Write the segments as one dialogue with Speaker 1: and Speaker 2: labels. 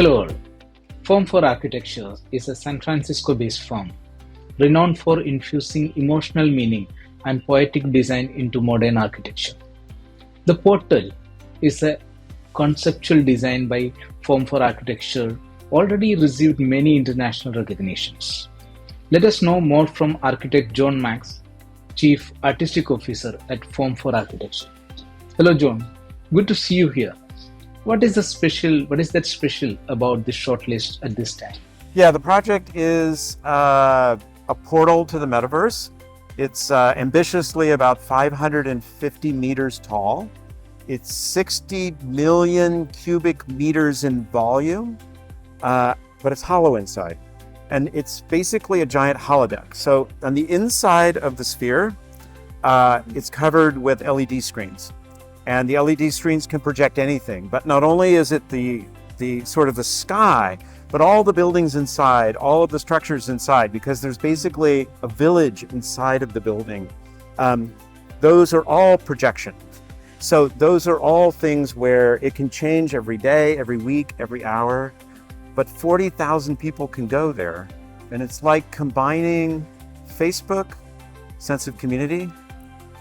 Speaker 1: Hello all. Form4 Architecture is a San Francisco-based firm renowned for infusing emotional meaning and poetic design into modern architecture. The portal is a conceptual design by Form4 Architecture already received many international recognitions. Let us know more from architect John Marx, Chief Artistic Officer at Form4 Architecture. Hello John, good to see you here. What is that special about this shortlist at this time?
Speaker 2: Yeah, the project is a portal to the metaverse. It's ambitiously about 550 meters tall. It's 60 million cubic meters in volume, but it's hollow inside. And it's basically a giant holodeck. So on the inside of the sphere, it's covered with LED screens. And the LED screens can project anything, but not only is it the sort of the sky, but all the buildings inside, all of the structures inside, because there's basically a village inside of the building. Those are all projection. So those are all things where it can change every day, every week, every hour, but 40,000 people can go there. And it's like combining Facebook, sense of community,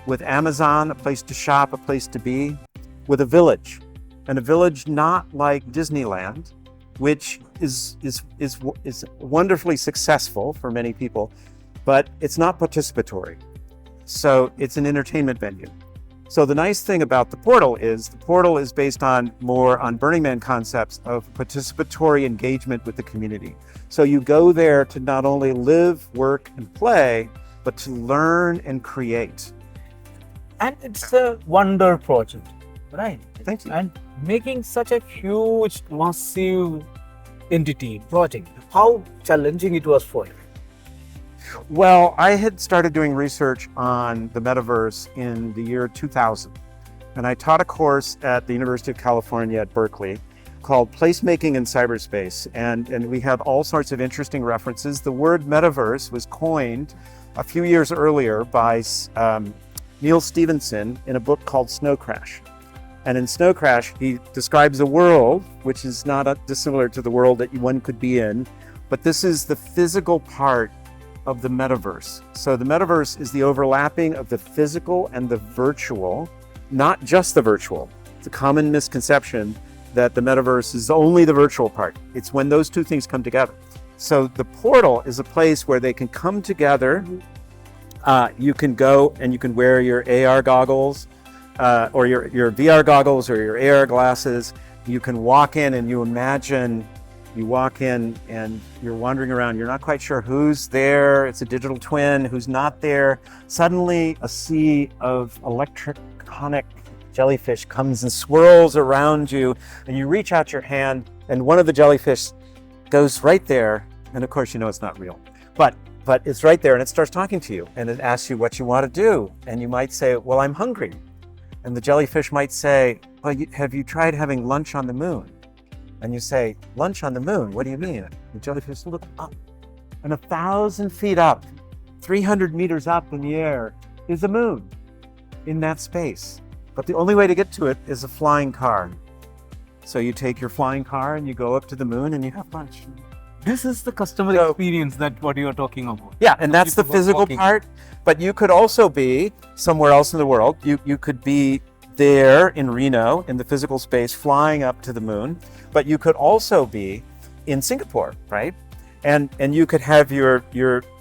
Speaker 2: with Amazon, a place to shop, a place to be, with a village. And a village not like Disneyland, which is wonderfully successful for many people, but it's not participatory. So it's an entertainment venue. So the nice thing about the portal is based more on Burning Man concepts of participatory engagement with the community. So you go there to not only live, work, and play, but to learn and create.
Speaker 3: And it's a wonder project, right?
Speaker 2: Thank you.
Speaker 3: And making such a huge, massive project, how challenging it was for you?
Speaker 2: Well, I had started doing research on the metaverse in the year 2000. And I taught a course at the University of California at Berkeley called Placemaking in Cyberspace. And we had all sorts of interesting references. The word metaverse was coined a few years earlier by Neil Stephenson in a book called Snow Crash. And in Snow Crash, he describes a world which is not dissimilar to the world that one could be in, but this is the physical part of the metaverse. So the metaverse is the overlapping of the physical and the virtual, not just the virtual. It's a common misconception that the metaverse is only the virtual part. It's when those two things come together. So the portal is a place where they can come together. You can go and you can wear your AR goggles or your VR goggles or your AR glasses. You can walk in and you walk in and you're wandering around. You're not quite sure who's there. It's a digital twin, who's not there. Suddenly a sea of electronic jellyfish comes and swirls around you, and you reach out your hand and one of the jellyfish goes right there. And of course, you know it's not real, but it's right there and it starts talking to you and it asks you what you want to do. And you might say, well, I'm hungry. And the jellyfish might say, well, have you tried having lunch on the moon? And you say, lunch on the moon? What do you mean? The jellyfish look up, and 1,000 feet up, 300 meters up in the air is the moon in that space. But the only way to get to it is a flying car. So you take your flying car and you go up to the moon and you have lunch.
Speaker 3: This is the customer experience that what you're talking about.
Speaker 2: Yeah, and that's the physical part. But you could also be somewhere else in the world. You could be there in Reno in the physical space flying up to the moon. But you could also be in Singapore, right? And you could have your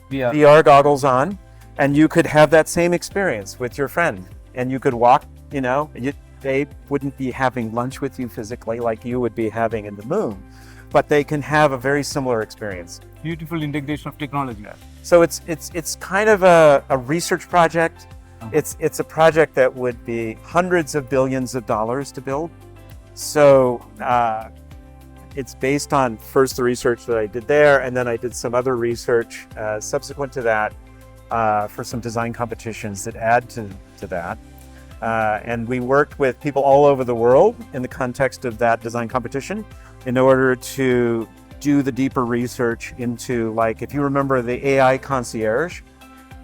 Speaker 2: VR goggles on and you could have that same experience with your friend. And you could walk, they wouldn't be having lunch with you physically like you would be having in the moon, but they can have a very similar experience.
Speaker 3: Beautiful integration of technology.
Speaker 2: So it's kind of a research project. It's a project that would be hundreds of billions of dollars to build. So it's based on first the research that I did there, and then I did some other research subsequent to that for some design competitions that add to that. And we worked with people all over the world in the context of that design competition in order to do the deeper research into, like, if you remember the AI concierge,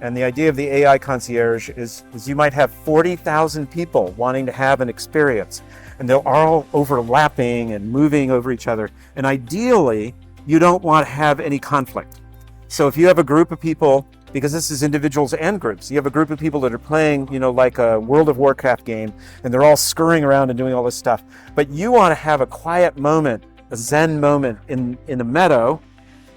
Speaker 2: And the idea of the AI concierge is you might have 40,000 people wanting to have an experience, and they're all overlapping and moving over each other. And ideally, you don't want to have any conflict. So if you have a group of people, because this is individuals and groups, you have a group of people that are playing, like a World of Warcraft game, and they're all scurrying around and doing all this stuff. But you want to have a quiet moment, a Zen moment in a meadow.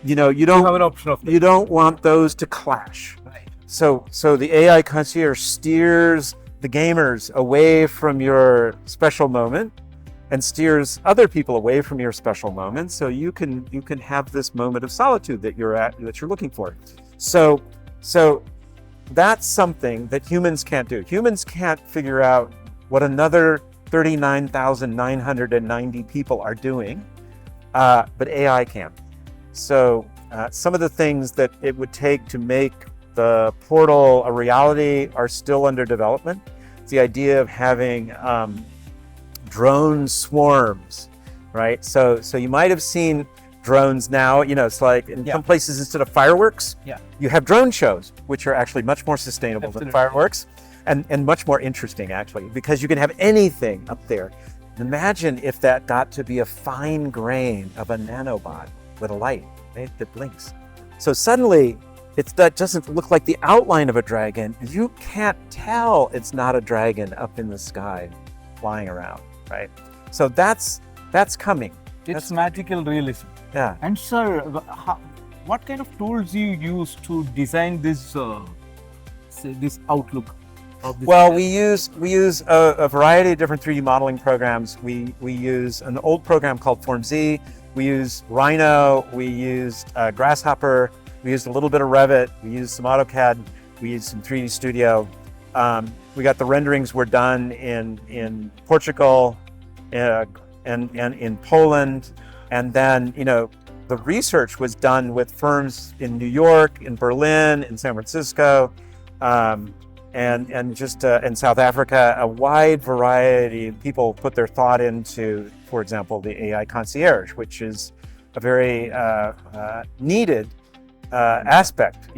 Speaker 2: You don't
Speaker 3: have an option of that.
Speaker 2: You don't want those to clash.
Speaker 3: Right.
Speaker 2: So the AI concierge steers the gamers away from your special moment and steers other people away from your special moment, so you can have this moment of solitude that you're looking for. So that's something that humans can't do. Humans can't figure out what another 39,990 people are doing, but AI can. So some of the things that it would take to make the portal a reality are still under development. It's the idea of having drone swarms, right? So you might have seen drones now, it's like in some places, instead of fireworks, you have drone shows, which are actually much more sustainable than fireworks, and much more interesting, actually, because you can have anything up there. Imagine if that got to be a fine grain of a nanobot with a light, right, that blinks. So suddenly, that doesn't look like the outline of a dragon. You can't tell it's not a dragon up in the sky flying around, right? So that's coming.
Speaker 3: It's magical realism.
Speaker 2: Yeah.
Speaker 3: And sir, what kind of tools you use to design this this outlook of this?
Speaker 2: Well, we use a variety of different 3D modeling programs. We use an old program called Form4. We use Rhino. We used Grasshopper. We used a little bit of Revit. We used some AutoCAD. We used some 3D Studio. We got the renderings were done in Portugal and in Poland. And then, the research was done with firms in New York, in Berlin, in San Francisco, and just in South Africa. A wide variety of people put their thought into, for example, the AI concierge, which is a very needed aspect.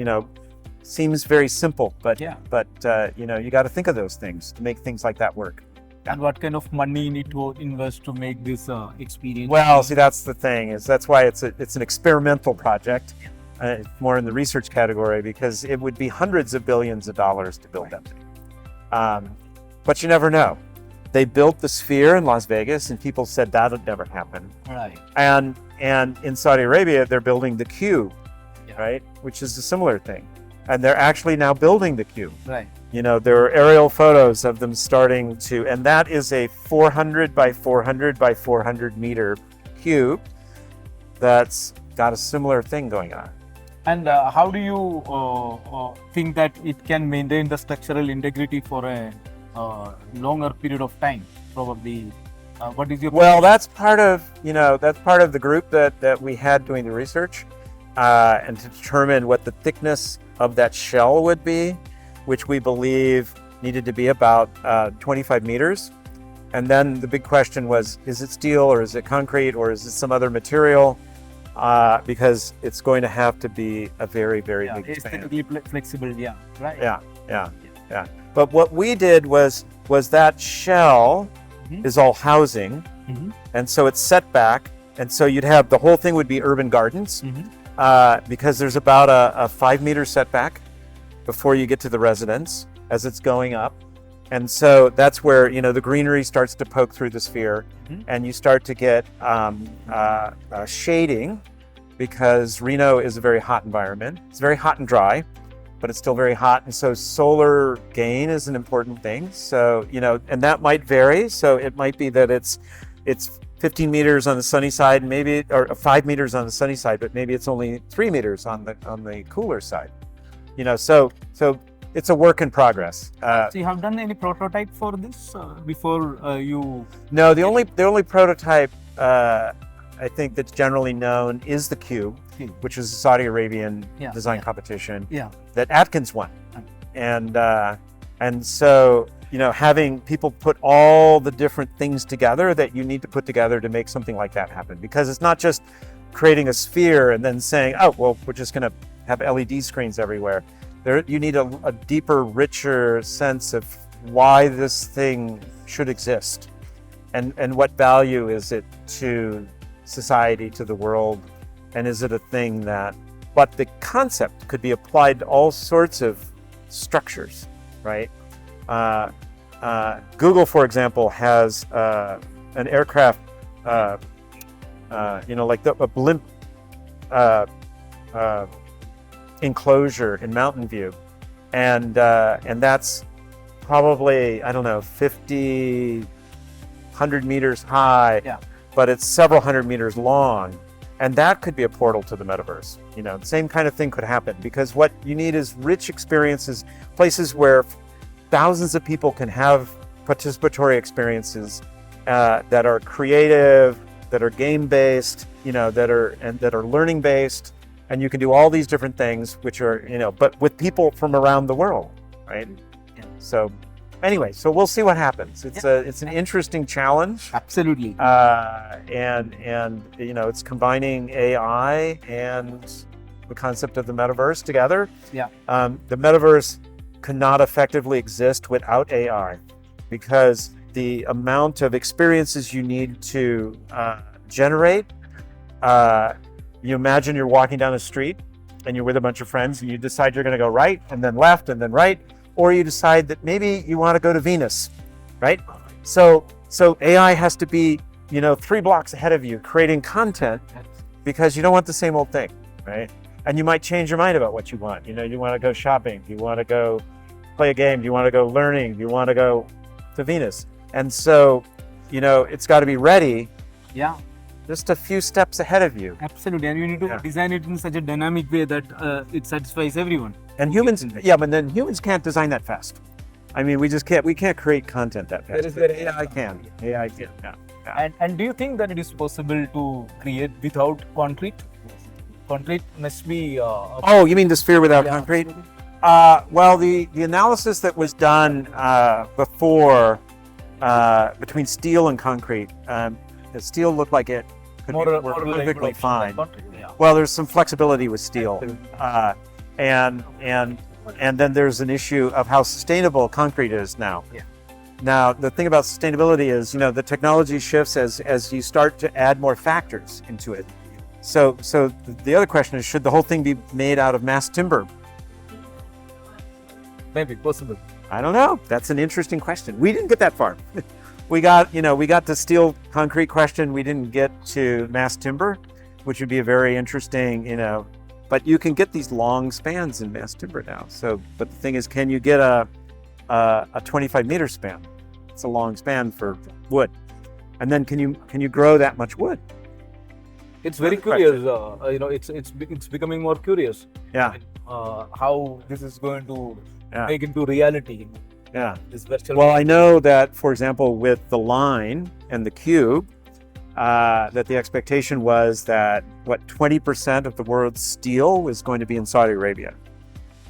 Speaker 2: Seems very simple, but you got to think of those things to make things like that work.
Speaker 3: And what kind of money you need to invest to make this experience?
Speaker 2: Well, see, that's the thing. That's why it's an experimental project, more in the research category, because it would be hundreds of billions of dollars to build them. But you never know. They built the Sphere in Las Vegas, and people said that would never happen.
Speaker 3: Right.
Speaker 2: And in Saudi Arabia, they're building the Cube, right, which is a similar thing. And they're actually now building the Cube.
Speaker 3: Right.
Speaker 2: There are aerial photos of them starting to, and that is a 400 by 400 by 400 meter cube that's got a similar thing going on.
Speaker 3: And how do you think that it can maintain the structural integrity for a longer period of time? Probably. What is your?
Speaker 2: Well, that's part of the group that we had doing the research, and to determine what the thickness of that shell would be, which we believe needed to be about 25 meters. And then the big question was, is it steel or is it concrete or is it some other material? Because it's going to have to be a very, very big span.
Speaker 3: Aesthetically flexible, right?
Speaker 2: Yeah. But what we did was that shell is all housing, and so it's set back, and so you'd have the whole thing would be urban gardens, because there's about a 5 meter setback before you get to the residence as it's going up. And so that's where, the greenery starts to poke through the sphere, and you start to get shading, because Reno is a very hot environment. It's very hot and dry, but it's still very hot. And so solar gain is an important thing. So, and that might vary. So it might be that it's 15 meters on the sunny side, maybe, or 5 meters on the sunny side, but maybe it's only 3 meters on the cooler side. So it's a work in progress.
Speaker 3: So you have done any prototype for this before you?
Speaker 2: No, the only prototype I think that's generally known is the Cube, which is a Saudi Arabian design competition that Atkins won. And so, having people put all the different things together that you need to put together to make something like that happen, because it's not just creating a sphere and then saying, oh, well, we're just going to have LED screens everywhere. You need a deeper, richer sense of why this thing should exist, and what value is it to society, to the world, and is it a thing that, but the concept could be applied to all sorts of structures, right? Google, for example, has an aircraft, like a blimp enclosure in Mountain View, and that's probably, I don't know, 50, 100 meters high,
Speaker 3: Yeah.
Speaker 2: but it's several hundred meters long. And that could be a portal to the metaverse. The same kind of thing could happen, because what you need is rich experiences, places where thousands of people can have participatory experiences that are creative, that are game-based, that are learning-based, and you can do all these different things, which are, but with people from around the world, right?
Speaker 3: Yeah.
Speaker 2: So anyway, so we'll see what happens. It's an interesting challenge.
Speaker 3: Absolutely.
Speaker 2: And it's combining AI and the concept of the metaverse together.
Speaker 3: Yeah.
Speaker 2: The metaverse cannot effectively exist without AI, because the amount of experiences you need to generate. You imagine you're walking down the street and you're with a bunch of friends, and you decide you're going to go right and then left and then right, or you decide that maybe you want to go to Venus, right? So AI has to be, 3 blocks ahead of you, creating content, because you don't want the same old thing, right? And you might change your mind about what you want. You want to go shopping, you want to go play a game, you want to go learning, you want to go to Venus. And so, it's got to be ready.
Speaker 3: Yeah.
Speaker 2: Just a few steps ahead of you.
Speaker 3: Absolutely, and you need to design it in such a dynamic way that it satisfies everyone.
Speaker 2: And humans, but then humans can't design that fast. I mean, we can't create content that fast. AI can. AI can. Yeah.
Speaker 3: And do you think that it is possible to create without concrete? Concrete must be.
Speaker 2: Oh, you mean the sphere without concrete? Well, the analysis that was done before between steel and concrete, the steel looked like it could work perfectly fine.
Speaker 3: Yeah.
Speaker 2: Well, there's some flexibility with steel, and then there's an issue of how sustainable concrete is now.
Speaker 3: Yeah.
Speaker 2: Now, the thing about sustainability is, the technology shifts as you start to add more factors into it. So the other question is, should the whole thing be made out of mass timber?
Speaker 3: Maybe possible.
Speaker 2: I don't know. That's an interesting question. We didn't get that far. We got the steel concrete question. We didn't get to mass timber, which would be a very interesting, but you can get these long spans in mass timber now. So, but the thing is, can you get a 25-meter span? It's a long span for wood. And then can you grow that much wood?
Speaker 3: It's very curious. It's becoming more curious.
Speaker 2: Yeah.
Speaker 3: How this is going to
Speaker 2: Yeah.
Speaker 3: make into reality.
Speaker 2: Yeah.
Speaker 3: This virtual.
Speaker 2: Well, I know that, for example, with the line and the cube, that the expectation was that 20% of the world's steel was going to be in Saudi Arabia,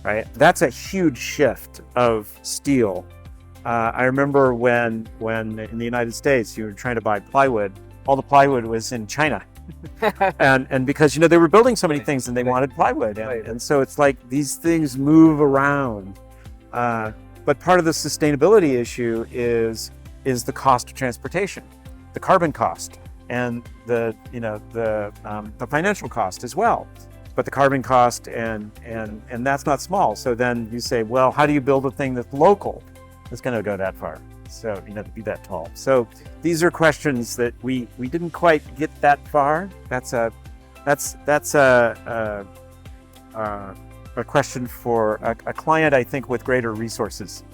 Speaker 2: right? That's a huge shift of steel. I remember when in the United States you were trying to buy plywood, all the plywood was in China. and because they were building so many things and they wanted plywood, and so it's like these things move around. But part of the sustainability issue is the cost of transportation, the carbon cost, and the financial cost as well. But the carbon cost and that's not small. So then you say, well, how do you build a thing that's local, that's going to go that far? So to be that tall. So these are questions that we didn't quite get that far. That's a question for a client, I think, with greater resources.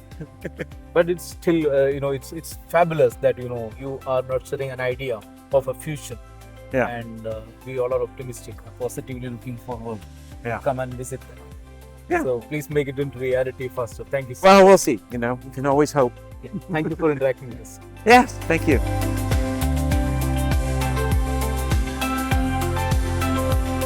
Speaker 3: But it's still, it's fabulous that you are nurturing an idea of a fusion.
Speaker 2: Yeah.
Speaker 3: And we all are optimistic, positively looking forward.
Speaker 2: Yeah.
Speaker 3: Come and visit.
Speaker 2: Yeah.
Speaker 3: So please make it into reality faster. Thank you.
Speaker 2: Well, we'll see. We can always hope.
Speaker 3: Thank you for interacting with us.
Speaker 2: Yes. Thank you.